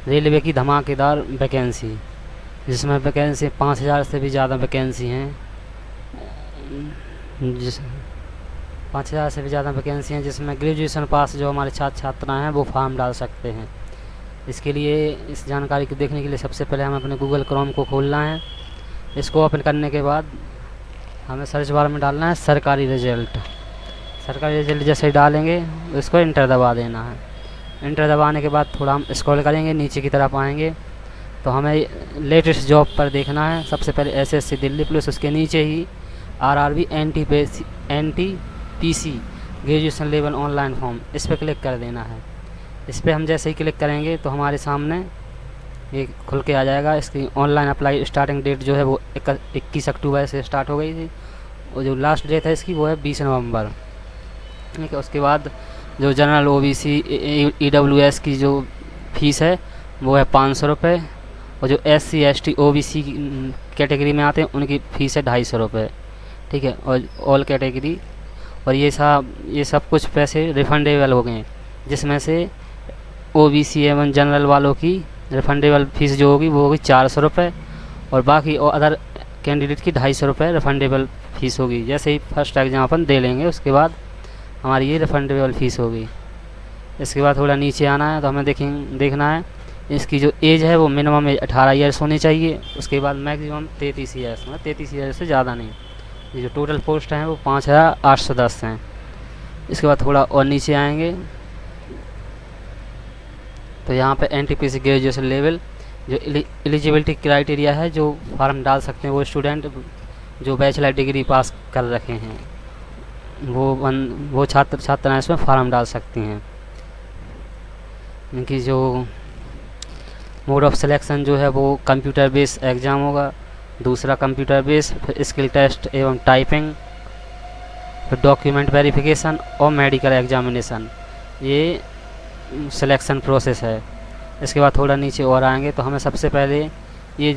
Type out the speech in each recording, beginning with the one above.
Railway की धमाकेदार vacancy, जिसमें वैकेंसी 5000 से भी ज़्यादा वैकेंसी हैं, जिस 5000 से भी ज़्यादा वैकेंसी हैं, जिसमें ग्रेजुएशन पास जो हमारे छात्र छात्राएँ हैं वो फॉर्म डाल सकते हैं। इसके लिए, इस जानकारी को देखने के लिए सबसे पहले हमें अपने गूगल क्रोम को खोलना है। इसको ओपन करने के बाद हमें सर्च बार में डालना है सरकारी रिजल्ट। सरकारी रिजल्ट जैसे ही डालेंगे इसको इंटर दबा देना है। इंटर दबाने के बाद थोड़ा हम स्क्रॉल करेंगे, नीचे की तरफ आएंगे तो हमें लेटेस्ट जॉब पर देखना है। सबसे पहले एसएससी दिल्ली पुलिस, उसके नीचे ही RRB NTPC graduation level online form, इस पर क्लिक कर देना है। इस पर हम जैसे ही क्लिक करेंगे तो हमारे सामने ये खुल के आ जाएगा। इसकी ऑनलाइन अप्लाई स्टार्टिंग डेट जो है वो 21 अक्टूबर से स्टार्ट हो गई थी, और जो लास्ट डेट है इसकी वो है 20 नवंबर। ठीक है, उसके बाद जो जनरल ओबीसी ईडब्ल्यूएस की जो फीस है वो है 500 रुपये, और जो एससी एसटी ओबीसी कैटेगरी में आते हैं उनकी फ़ीस है 250 रुपये। ठीक है, और ऑल कैटेगरी, और ये सब कुछ पैसे रिफंडेबल हो गए, जिसमें से ओबीसी एवं जनरल वालों की रिफंडेबल फ़ीस जो होगी वो होगी 400 रुपये, और बाकी और अदर कैंडिडेट की 250 रुपये रिफंडेबल फ़ीस होगी। जैसे ही फर्स्ट एग्जाम अपन दे लेंगे उसके बाद हमारी ये रिफंडेबल फ़ीस होगी। इसके बाद थोड़ा नीचे आना है तो हमें देखना है इसकी जो एज है वो मिनिमम एज 18 ईयर्स होनी चाहिए। उसके बाद मैक्सिमम 33 ईयर्स, मतलब 33 ईयर्स से ज़्यादा नहीं। ये जो टोटल पोस्ट हैं वो 5810 हैं। इसके बाद थोड़ा और नीचे आएंगे तो यहाँ पे एनटीपीसी ग्रेजुएशन लेवल जो एलिजिबिलिटी क्राइटेरिया है, जो फॉर्म डाल सकते हैं वो स्टूडेंट जो बैचलर डिग्री पास कर रखे हैं, वो छात्र छात्राएँ इसमें फॉर्म डाल सकती हैं। इनकी जो मोड ऑफ सिलेक्शन जो है वो कंप्यूटर बेस्ड एग्ज़ाम होगा, दूसरा कंप्यूटर बेस्ड, फिर स्किल टेस्ट एवं टाइपिंग, फिर डॉक्यूमेंट वेरिफिकेशन और मेडिकल एग्जामिनेशन, ये सिलेक्शन प्रोसेस है। इसके बाद थोड़ा नीचे और आएंगे तो हमें सबसे पहले ये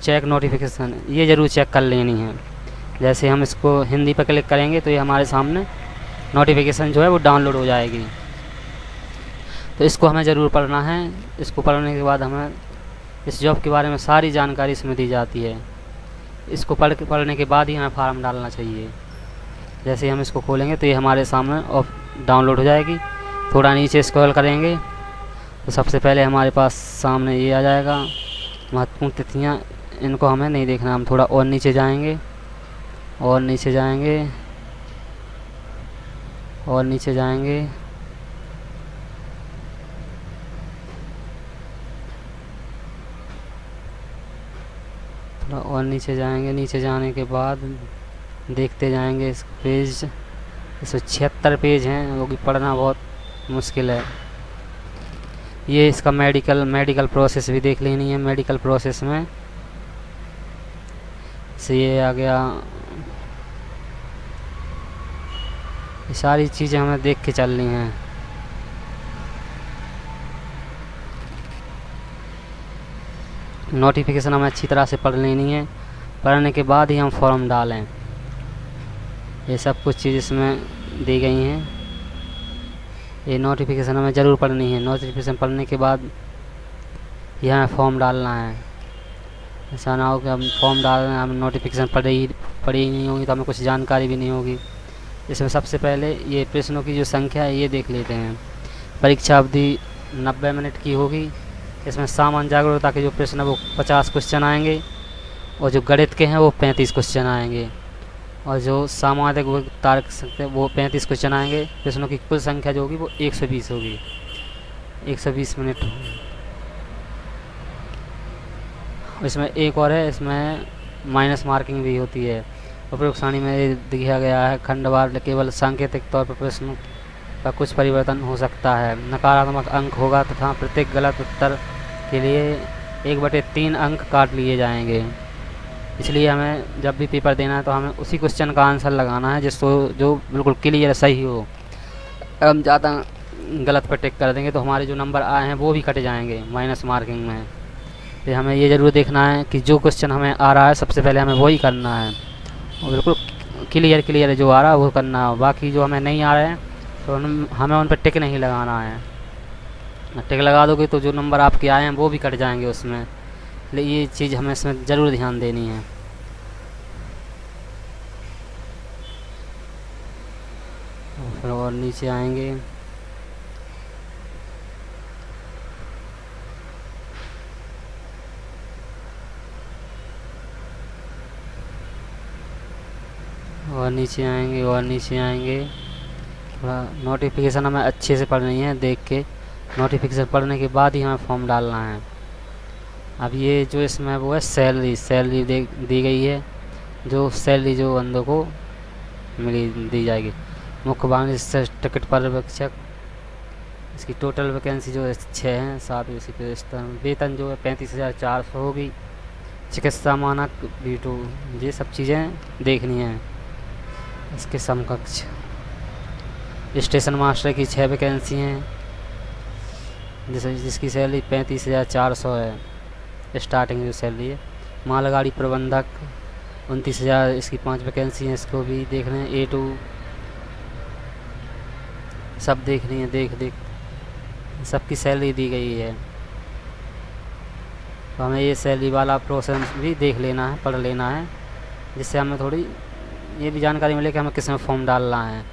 चेक नोटिफिकेशन ये ज़रूर चेक कर लेनी है। जैसे हम इसको हिंदी पर क्लिक करेंगे तो ये हमारे सामने नोटिफिकेशन जो है वो डाउनलोड हो जाएगी, तो इसको हमें ज़रूर पढ़ना है। इसको पढ़ने के बाद हमें इस जॉब के बारे में सारी जानकारी इसमें दी जाती है। इसको पढ़ने के बाद ही हमें फॉर्म डालना चाहिए। जैसे हम इसको खोलेंगे तो ये हमारे सामने और डाउनलोड हो जाएगी। थोड़ा नीचे स्क्रॉल करेंगे तो सबसे पहले हमारे पास सामने ये आ जाएगा महत्वपूर्ण तिथियाँ, इनको हमें नहीं देखना। हम थोड़ा और नीचे जाएंगे और नीचे जाएंगे और नीचे जाएंगे थोड़ा और नीचे जाएंगे। नीचे जाने के बाद देखते जाएंगे इस पेज, 176 पेज हैं, वो कि पढ़ना बहुत मुश्किल है। ये इसका मेडिकल प्रोसेस भी देख लेनी है। मेडिकल प्रोसेस में से ये आ गया, ये सारी चीज़ें हमें देख के चलनी हैं। नोटिफिकेशन हमें अच्छी तरह से पढ़ लेनी है, पढ़ने के बाद ही हम फॉर्म डालें। ये सब कुछ चीज़ इसमें दी गई हैं। ये नोटिफिकेशन हमें ज़रूर पढ़नी है। नोटिफिकेशन पढ़ने के बाद ये हमें फॉर्म डालना है। ऐसा ना हो कि हम फॉर्म डाल रहे हैं, हम नोटिफिकेशन पढ़ी नहीं होगी तो हमें कुछ जानकारी भी नहीं होगी। इसमें सबसे पहले ये प्रश्नों की जो संख्या है ये देख लेते हैं। परीक्षा अवधि 90 मिनट की होगी। इसमें सामान्य जागरूकता के जो प्रश्न है वो 50 क्वेश्चन आएंगे, और जो गणित के हैं वो 35 क्वेश्चन आएंगे, और जो सामाजिक तार्क सकते हैं वो 35 क्वेश्चन आएंगे। प्रश्नों की कुल संख्या जो होगी वो 120 होगी, 120 मिनट। इसमें एक और है, इसमें माइनस मार्किंग भी होती है। उपरोक्त सारणी में दिया गया है खंडवार केवल सांकेतिक तौर पर प्रश्न का कुछ परिवर्तन हो सकता है। नकारात्मक अंक होगा तथा प्रत्येक गलत उत्तर के लिए 1/3 अंक काट लिए जाएंगे। इसलिए हमें जब भी पेपर देना है तो हमें उसी क्वेश्चन का आंसर लगाना है जो बिल्कुल क्लियर सही हो। हम ज़्यादा गलत पर टिक कर देंगे तो हमारे जो नंबर आए हैं वो भी कट जाएंगे माइनस मार्किंग में। तो हमें ये ज़रूर देखना है कि जो क्वेश्चन हमें आ रहा है सबसे पहले हमें वही करना है, और बिल्कुल क्लियर जो आ रहा है वो करना है। बाकी जो हमें नहीं आ रहे हैं तो हमें उन पर टिक नहीं लगाना है। टिक लगा दोगे तो जो नंबर आपके आए हैं वो भी कट जाएंगे उसमें, इसलिए ये चीज़ हमें इसमें ज़रूर ध्यान देनी है। फिर और नीचे आएंगे, और नीचे आएंगे और नीचे आएंगे। थोड़ा नोटिफिकेशन हमें अच्छे से पढ़नी है, देख के नोटिफिकेशन पढ़ने के बाद ही हमें फॉर्म डालना है। अब ये जो इसमें वो है सैलरी दी गई है, जो सैलरी जो बंदों को दी जाएगी। मुख्य वाणिज्य टिकट पर्यवेक्षक, इसकी टोटल वैकेंसी जो है 6 हैं। 7 इसी पे वेतन जो है 35,400 होगी। चिकित्सा मानक B2, ये सब चीज़ें देखनी हैं। इसके समकक्ष स्टेशन मास्टर की 6 वैकेंसी हैं, जिसकी सैलरी 35,400 है, स्टार्टिंग जो सैलरी है। मालगाड़ी प्रबंधक 29,000, इसकी 5 वैकेंसी हैं, इसको भी देखना है। A2 सब देखनी है, देख सबकी सैलरी दी गई है। तो हमें ये सैलरी वाला प्रोसेस भी देख लेना है, पढ़ लेना है, जिससे हमें थोड़ी ये भी जानकारी मिले कि हमें किस में फॉर्म डालना है।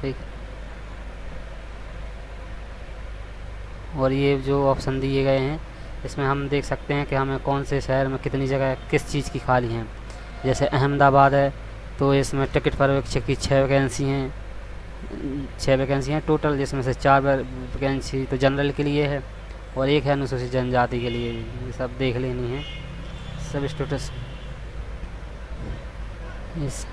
ठीक, और ये जो ऑप्शन दिए गए हैं इसमें हम देख सकते हैं कि हमें कौन से शहर में कितनी जगह किस चीज़ की खाली हैं। जैसे अहमदाबाद है तो इसमें टिकट पर्यवेक्षक की 6 वैकेंसी हैं, 6 वैकेंसी हैं टोटल, जिसमें से 4 वैकेंसी तो जनरल के लिए है और 1 है अनुसूचित जनजाति के लिए। ये सब देख लेनी है, सब स्टेटस इस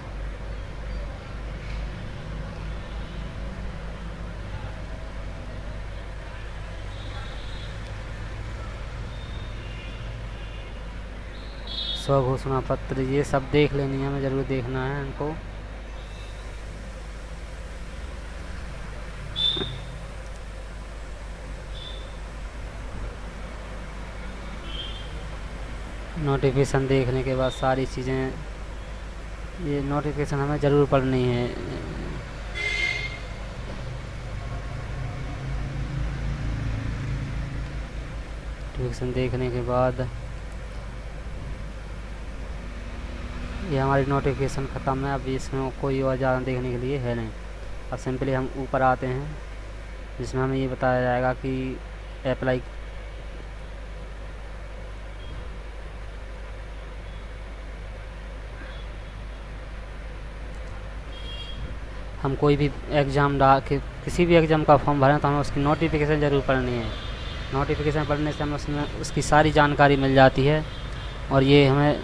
स्वघोषणा पत्र, ये सब देख लेनी है, हमें ज़रूर देखना है इनको। नोटिफिकेशन देखने के बाद सारी चीज़ें, ये नोटिफिकेशन हमें ज़रूर पढ़नी है। नोटिफिकेशन देखने के बाद ये हमारी नोटिफिकेशन ख़त्म है। अभी इसमें कोई और ज़्यादा देखने के लिए है नहीं। अब सिंपली हम ऊपर आते हैं, जिसमें हमें ये बताया जाएगा कि अप्लाई हम कोई भी एग्ज़ाम किसी भी एग्ज़ाम का फॉर्म भरें तो हमें उसकी नोटिफिकेशन ज़रूर पढ़नी है। नोटिफिकेशन पढ़ने से हमें उसमें उसकी सारी जानकारी मिल जाती है, और ये हमें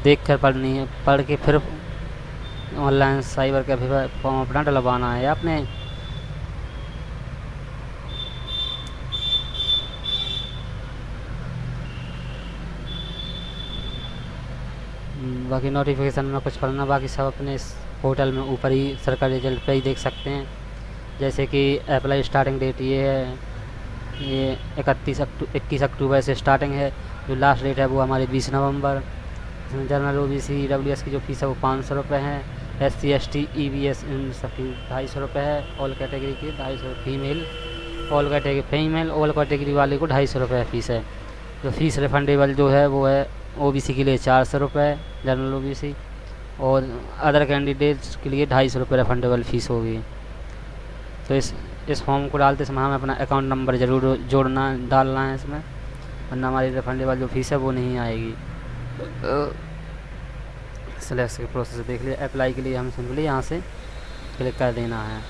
देख कर पढ़नी है। पढ़ के फिर ऑनलाइन साइबर कैफे पर फॉर्म अपना डलवाना है आपने। बाकी नोटिफिकेशन में कुछ पढ़ना, बाकी सब अपने इस पोर्टल में ऊपर ही सरकारी रिजल्ट पे ही देख सकते हैं। जैसे कि अप्लाई स्टार्टिंग डेट ये है, ये 21 अक्टूबर से स्टार्टिंग है। जो लास्ट डेट है वो हमारी 20 नवंबर। इसमें जनरल OBC EWS की जो फीस है वो 500 रुपये है। SC ST EBS इन सबकी 250 रुपये है। ऑल कैटेगरी की 250, फीमेल ऑल कैटेगरी वाले को 250 रुपये फ़ीस है। जो फीस रिफंडेबल जो है वो है OBC के लिए 400 रुपये जनरल OBC, और अदर कैंडिडेट्स के लिए 250 रुपये रिफंडेबल फ़ीस होगी। तो इस फॉर्म को डालते समय हमें अपना अकाउंट नंबर ज़रूर डालना है इसमें, वरना हमारी रिफंडेबल जो फीस है वो नहीं आएगी। सिलेक्ट के प्रोसेस देख लिया। अप्लाई के लिए हम सिंपली यहाँ से क्लिक कर देना है।